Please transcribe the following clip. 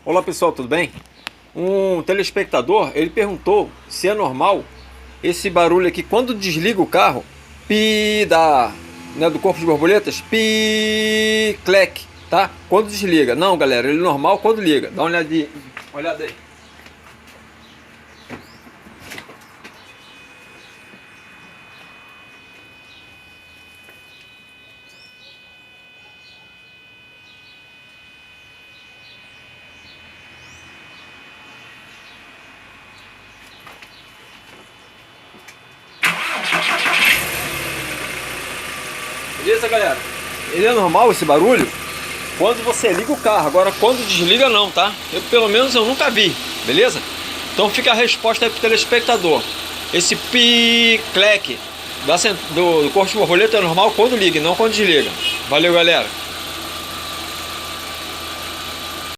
Olá pessoal, tudo bem? Um telespectador, ele perguntou se é normal esse barulho aqui quando desliga o carro, pi né, do corpo de borboletas, pi, clec, tá? Quando desliga. Não, galera, ele é normal quando liga. Dá uma olhada aí. Beleza, galera? Ele é normal esse barulho quando você liga o carro. Agora quando desliga não, tá? Pelo menos eu nunca vi, beleza? Então fica a resposta aí pro telespectador. Esse pi, clec do corpo de borboleta é normal quando liga e não quando desliga. Valeu, galera!